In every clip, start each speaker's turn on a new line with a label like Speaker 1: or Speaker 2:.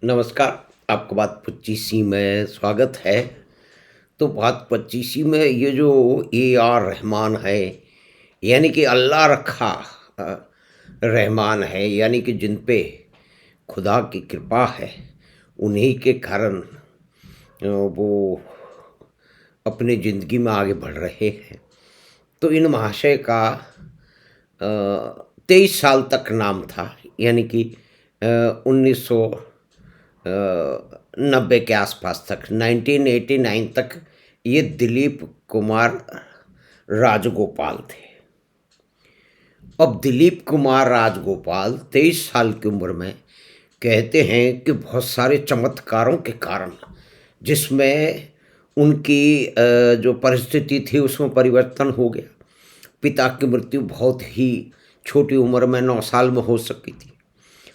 Speaker 1: नमस्कार, आपका बात 25सी में स्वागत है। तो बात 25सी में ये जो ए आर रहमान है, यानी कि अल्लाह रखा अ, रहमान है, यानी कि जिन पे खुदा की कृपा है, उन्हीं के कारण वो अपनी ज़िंदगी में आगे बढ़ रहे हैं। तो इन महाशय का 23 साल तक नाम था, यानी कि 1990 के आसपास तक, 1989 तक ये दिलीप कुमार राजगोपाल थे। अब दिलीप कुमार राजगोपाल 23 साल की उम्र में कहते हैं कि बहुत सारे चमत्कारों के कारण, जिसमें उनकी जो परिस्थिति थी उसमें परिवर्तन हो गया। पिता की मृत्यु बहुत ही छोटी उम्र में 9 साल में हो सकी थी।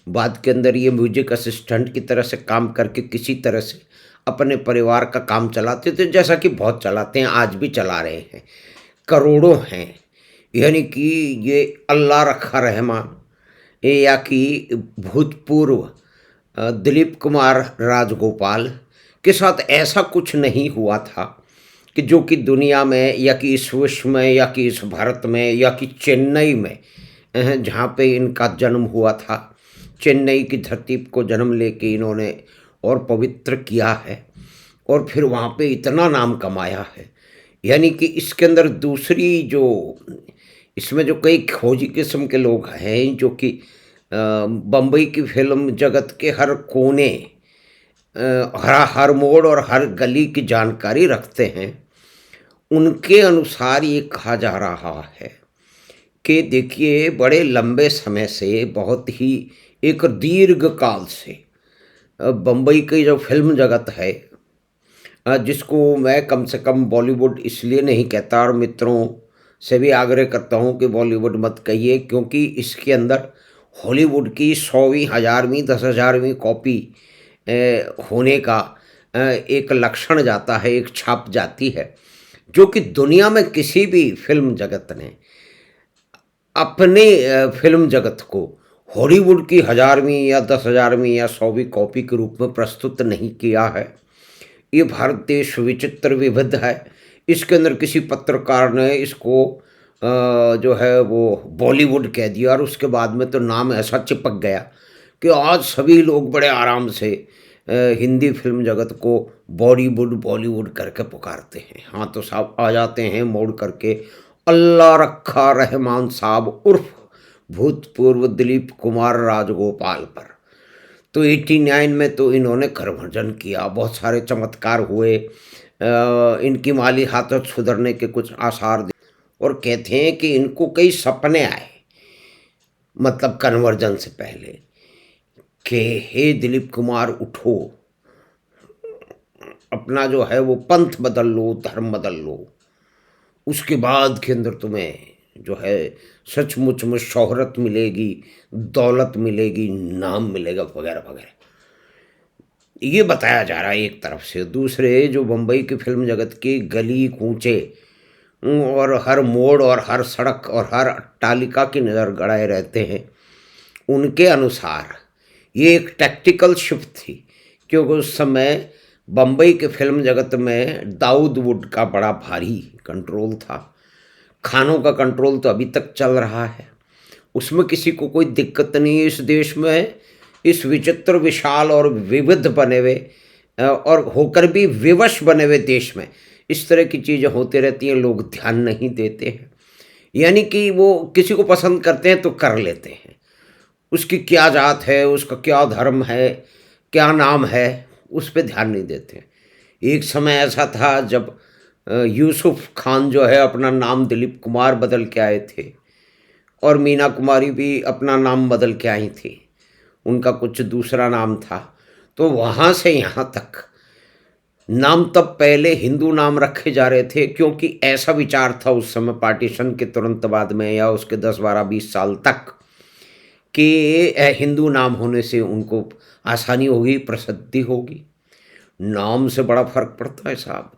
Speaker 1: बाद के अंदर ये म्यूजिक असिस्टेंट की तरह से काम करके किसी तरह से अपने परिवार का काम चलाते थे, जैसा कि बहुत चलाते हैं, आज भी चला रहे हैं। करोड़ों हैं, यानी कि ये अल्लाह रखा रहमान, ये या कि भूतपूर्व दिलीप कुमार राजगोपाल के साथ ऐसा कुछ नहीं हुआ था कि जो कि दुनिया में या कि इस विश्व में या कि इस भारत में या कि चेन्नई में, जहाँ पे इनका जन्म हुआ था, चेन्नई की धरती को जन्म लेके इन्होंने और पवित्र किया है और फिर वहाँ पे इतना नाम कमाया है। यानी कि इसके अंदर दूसरी जो, इसमें जो कई खोजी किस्म के लोग हैं जो कि बम्बई की फिल्म जगत के हर कोने, हर मोड़ और हर गली की जानकारी रखते हैं, उनके अनुसार ये कहा जा रहा है कि देखिए, बड़े लंबे समय से, बहुत ही एक दीर्घ काल से बम्बई की जो फ़िल्म जगत है, जिसको मैं कम से कम बॉलीवुड इसलिए नहीं कहता और मित्रों से भी आग्रह करता हूँ कि बॉलीवुड मत कहिए, क्योंकि इसके अंदर हॉलीवुड की 100वीं, 1000वीं, 10,000वीं कॉपी होने का एक लक्षण जाता है, एक छाप जाती है, जो कि दुनिया में किसी भी फ़िल्म जगत ने अपने फ़िल्म जगत को हॉलीवुड की 1000वीं या 10,000वीं या 100वीं कॉपी के रूप में प्रस्तुत नहीं किया है। ये भारत देश विचित्र विविध है। इसके अंदर किसी पत्रकार ने इसको जो है वो बॉलीवुड कह दिया और उसके बाद में तो नाम ऐसा चिपक गया कि आज सभी लोग बड़े आराम से हिंदी फ़िल्म जगत को बॉलीवुड, बॉलीवुड करके पुकारते हैं। हाँ, तो साहब आ जाते हैं मोड़ करके अल्लाह रखा रहमान साहब उर्फ भूतपूर्व दिलीप कुमार राजगोपाल पर। तो 89 में तो इन्होंने करभजन किया, बहुत सारे चमत्कार हुए, इनकी माली हालत सुधरने के कुछ आसार और कहते हैं कि इनको कई सपने आए, मतलब कन्वर्जन से पहले, कि हे दिलीप कुमार उठो, अपना जो है वो पंथ बदल लो, धर्म बदल लो, उसके बाद के अंदर तुम्हें जो है सचमुच में शोहरत मिलेगी, दौलत मिलेगी, नाम मिलेगा, वगैरह वगैरह। ये बताया जा रहा है एक तरफ से। दूसरे जो बम्बई की फिल्म जगत के गली कूचे और हर मोड़ और हर सड़क और हर अट्टालिका की नज़र गड़ाए रहते हैं, उनके अनुसार ये एक टैक्टिकल शिफ्ट थी, क्योंकि उस समय बम्बई के फिल्म जगत में दाऊद वुड का बड़ा भारी कंट्रोल था। खानों का कंट्रोल तो अभी तक चल रहा है, उसमें किसी को कोई दिक्कत नहीं है। इस देश में, इस विचित्र विशाल और विविध बने हुए और होकर भी विवश बने हुए देश में इस तरह की चीज़ें होती रहती हैं, लोग ध्यान नहीं देते हैं। यानी कि वो किसी को पसंद करते हैं तो कर लेते हैं, उसकी क्या जात है, उसका क्या धर्म है, क्या नाम है, उस पे ध्यान नहीं देते। एक समय ऐसा था जब यूसुफ खान जो है अपना नाम दिलीप कुमार बदल के आए थे और मीना कुमारी भी अपना नाम बदल के आई थी, उनका कुछ दूसरा नाम था। तो वहाँ से यहाँ तक नाम तब पहले हिंदू नाम रखे जा रहे थे, क्योंकि ऐसा विचार था उस समय पार्टीशन के तुरंत बाद में या उसके 10, 12, 20 साल तक कि हिंदू नाम होने से उनको आसानी होगी, प्रसिद्धि होगी। नाम से बड़ा फ़र्क पड़ता है साहब।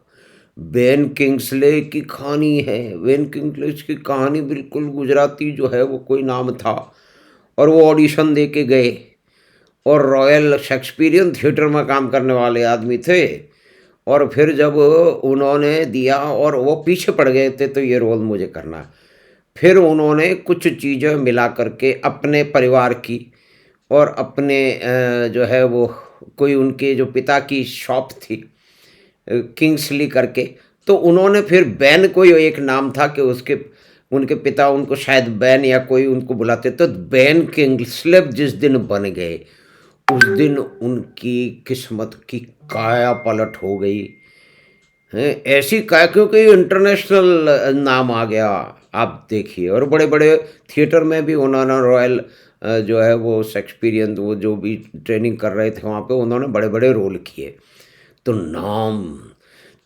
Speaker 1: बेन किंग्सले की कहानी है, बेन किंग्सले की कहानी बिल्कुल गुजराती जो है वो कोई नाम था और वो ऑडिशन दे के गए और रॉयल शेक्सपियरियन थिएटर में काम करने वाले आदमी थे। और फिर जब उन्होंने दिया और वो पीछे पड़ गए थे तो ये रोल मुझे करना है। फिर उन्होंने कुछ चीज़ें मिला करके अपने परिवार की और अपने जो है वो कोई उनके जो पिता की शॉप थी किंग्सली करके, तो उन्होंने फिर बैन कोई एक नाम था कि उसके उनके पिता उनको शायद बैन या कोई उनको बुलाते, तो बैन किंग्सले जिस दिन बन गए उस दिन उनकी किस्मत की काया पलट हो गई है। ऐसी काय क्योंकि इंटरनेशनल नाम आ गया, आप देखिए। और बड़े बड़े थिएटर में भी उन्होंने रॉयल जो है वो शेक्सपियरियन वो जो भी ट्रेनिंग कर रहे थे वहाँ पे उन्होंने बड़े बड़े रोल किए। तो नाम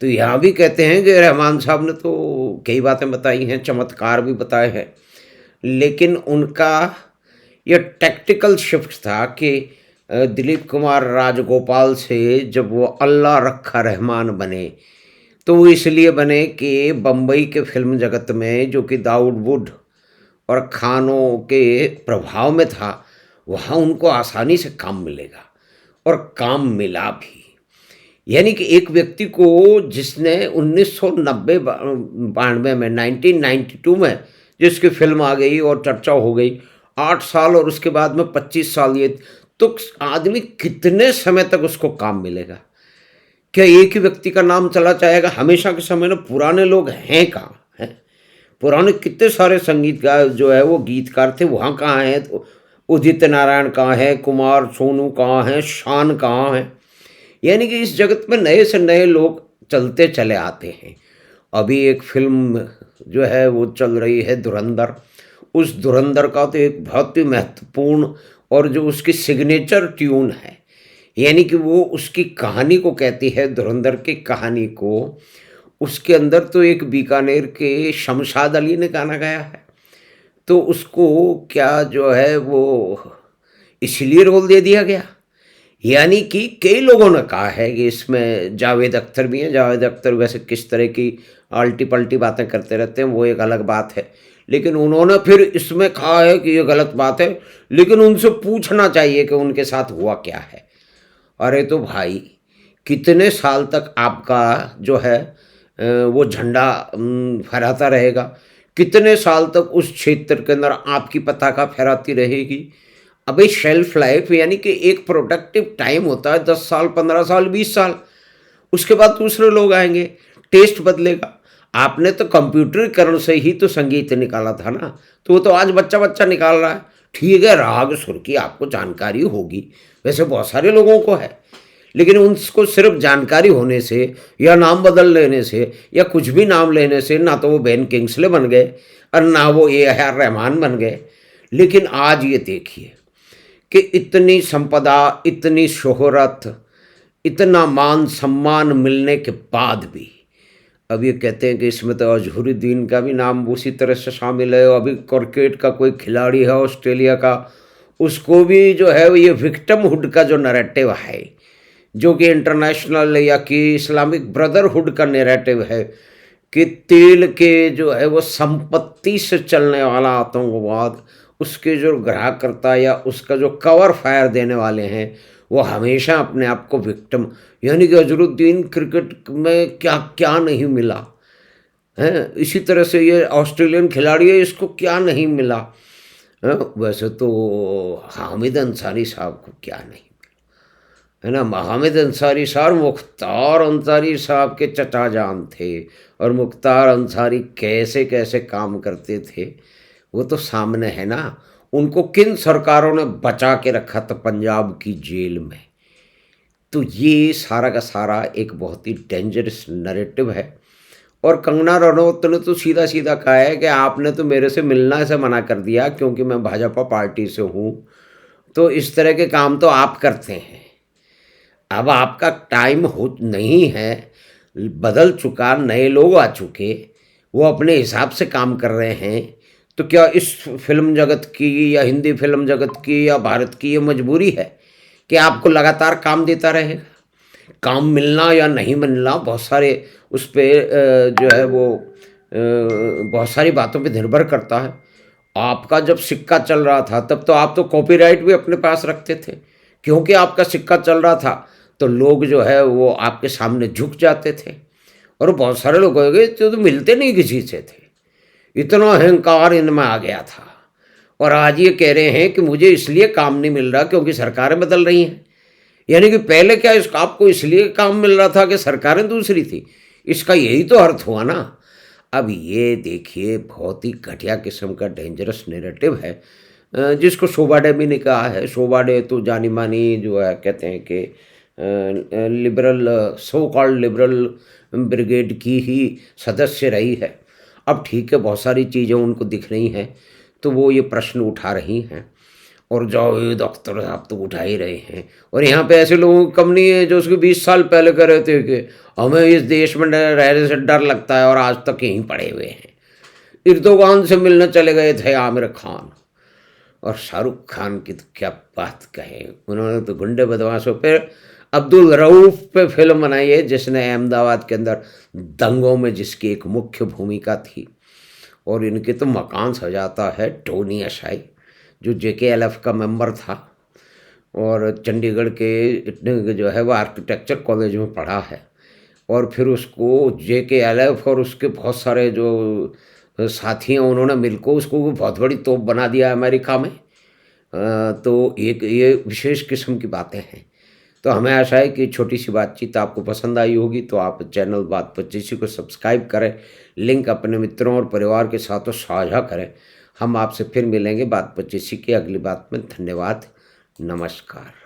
Speaker 1: तो यहाँ भी कहते हैं कि रहमान साहब ने तो कई बातें बताई हैं, चमत्कार भी बताए हैं, लेकिन उनका ये टैक्टिकल शिफ्ट था कि दिलीप कुमार राजगोपाल से जब वो अल्लाह रखा रहमान बने तो वो इसलिए बने कि बम्बई के फिल्म जगत में जो कि दाऊद वुड और खानों के प्रभाव में था, वहाँ उनको आसानी से काम मिलेगा और काम मिला भी। यानी कि एक व्यक्ति को जिसने 1990 92 में 1992 में जिसकी फिल्म आ गई और चर्चा हो गई, 8 साल और उसके बाद में 25 साल, ये तो आदमी कितने समय तक उसको काम मिलेगा? क्या एक ही व्यक्ति का नाम चला जाएगा? हमेशा के समय में पुराने लोग हैं कहाँ हैं? पुराने कितने सारे संगीतकार जो है वो गीतकार थे, वहाँ कहाँ हैं? तो उदित नारायण कहाँ है, कुमार सोनू कहाँ है, शान कहाँ है? यानी कि इस जगत में नए से नए लोग चलते चले आते हैं। अभी एक फिल्म जो है वो चल रही है धुरंधर, उस धुरंधर का तो एक बहुत ही महत्वपूर्ण और जो उसकी सिग्नेचर ट्यून है, यानी कि वो उसकी कहानी को कहती है, धुरंधर की कहानी को, उसके अंदर तो एक बीकानेर के शमशाद अली ने गाना गाया है। तो उसको क्या जो है वो इसलिए रोल दे दिया गया। यानी कि कई लोगों ने कहा है कि इसमें जावेद अख्तर भी हैं। जावेद अख्तर वैसे किस तरह की आल्टी पल्टी बातें करते रहते हैं वो एक अलग बात है, लेकिन उन्होंने फिर इसमें कहा है कि ये गलत बात है, लेकिन उनसे पूछना चाहिए कि उनके साथ हुआ क्या है। अरे तो भाई, कितने साल तक आपका जो है वो झंडा फहराता रहेगा? कितने साल तक उस क्षेत्र के अंदर आपकी पताका फहराती रहेगी? अबे शेल्फ लाइफ यानी कि एक प्रोडक्टिव टाइम होता है 10 साल, 15 साल, 20 साल। उसके बाद दूसरे लोग आएंगे, टेस्ट बदलेगा। आपने तो कंप्यूटरीकरण से ही तो संगीत निकाला था ना, तो वो तो आज बच्चा बच्चा निकाल रहा है। ठीक है, राग सुर की आपको जानकारी होगी, वैसे बहुत सारे लोगों को है, लेकिन उनको सिर्फ जानकारी होने से या नाम बदल लेने से या कुछ भी नाम लेने से ना तो वो बेन किंग्सले बन गए और ना वो ए आर रहमान बन गए। लेकिन आज ये देखिए कि इतनी संपदा, इतनी शोहरत, इतना मान सम्मान मिलने के बाद भी अब ये कहते हैं कि इसमें तो अजहरुद्दीन का भी नाम उसी तरह से शामिल है। अभी क्रिकेट का कोई खिलाड़ी है ऑस्ट्रेलिया का, उसको भी जो है ये विक्टिमहुड का जो नैरेटिव है, जो कि इंटरनेशनल या कि इस्लामिक ब्रदरहुड का नैरेटिव है कि तेल के जो है वो संपत्ति से चलने वाला आतंकवाद, उसके जो ग्राहकर्ता या उसका जो कवर फायर देने वाले हैं वो हमेशा अपने आप को विक्टिम, यानी कि अजहरुद्दीन क्रिकेट में क्या क्या नहीं मिला है, इसी तरह से ये ऑस्ट्रेलियन खिलाड़ी है, इसको क्या नहीं मिला है? वैसे तो हामिद अंसारी साहब को क्या नहीं है ना। हामिद अंसारी साहब मुख्तार अंसारी साहब के चचा जान थे, और मुख्तार अंसारी कैसे कैसे काम करते थे वो तो सामने है ना। उनको किन सरकारों ने बचा के रखा था पंजाब की जेल में। तो ये सारा का सारा एक बहुत ही डेंजरस नैरेटिव है। और कंगना रनौत ने तो सीधा सीधा कहा है कि आपने तो मेरे से मिलना से मना कर दिया क्योंकि मैं भाजपा पार्टी से हूँ, तो इस तरह के काम तो आप करते हैं। अब आपका टाइम हो नहीं है, बदल चुका, नए लोग आ चुके, वो अपने हिसाब से काम कर रहे हैं। तो क्या इस फिल्म जगत की या हिंदी फिल्म जगत की या भारत की ये मजबूरी है कि आपको लगातार काम देता रहेगा? काम मिलना या नहीं मिलना बहुत सारे उस पर जो है वो बहुत सारी बातों पे निर्भर करता है। आपका जब सिक्का चल रहा था तब तो आप तो कॉपीराइट भी अपने पास रखते थे क्योंकि आपका सिक्का चल रहा था तो लोग जो है वो आपके सामने झुक जाते थे। और बहुत सारे लोग हो गए जो तो मिलते नहीं किसी से थे, इतना अहंकार इनमें आ गया था। और आज ये कह रहे हैं कि मुझे इसलिए काम नहीं मिल रहा क्योंकि सरकारें बदल रही हैं। यानी कि पहले क्या इस आपको इसलिए काम मिल रहा था कि सरकारें दूसरी थी, इसका यही तो अर्थ हुआ ना। अब ये देखिए बहुत ही घटिया किस्म का डेंजरस नैरेटिव है, जिसको शोभा डेमी ने कहा है। शोभा डे तो जानी मानी जो है कहते हैं कि liberal, so called liberal brigade की ही सदस्य रही है। अब ठीक है बहुत सारी चीज़ें उनको दिख रही हैं तो वो ये प्रश्न उठा रही हैं, और जाओ ये डॉक्टर साहब तो उठा ही रहे हैं। और यहाँ पे ऐसे लोगों की कम नहीं है जो उसके 20 साल पहले कह रहे थे कि हमें इस देश में रहने से डर लगता है और आज तक यहीं पड़े हुए हैं। इर्दोगान से मिलने चले गए थे आमिर खान, और शाहरुख खान की तो क्या बात कहें, उन्होंने तो गुंडे बदमाशों पे, अब्दुल रऊफ पे फिल्म बनाई है जिसने अहमदाबाद के अंदर दंगों में जिसकी एक मुख्य भूमिका थी। और इनके तो मकान सजाता है टोनी अशाई, जो JKLF का मेंबर था और चंडीगढ़ के जो है वो आर्किटेक्चर कॉलेज में पढ़ा है। और फिर उसको JKLF और उसके बहुत सारे जो साथी हैं उन्होंने मिलकर उसको बहुत बड़ी तोप बना दिया अमेरिका में। तो एक ये विशेष किस्म की बातें हैं। तो हमें आशा है कि छोटी सी बातचीत आपको पसंद आई होगी, तो आप चैनल बात पच्चीसी को सब्सक्राइब करें, लिंक अपने मित्रों और परिवार के साथ साझा करें। हम आपसे फिर मिलेंगे बात पच्चीसी की अगली बात में। धन्यवाद, नमस्कार।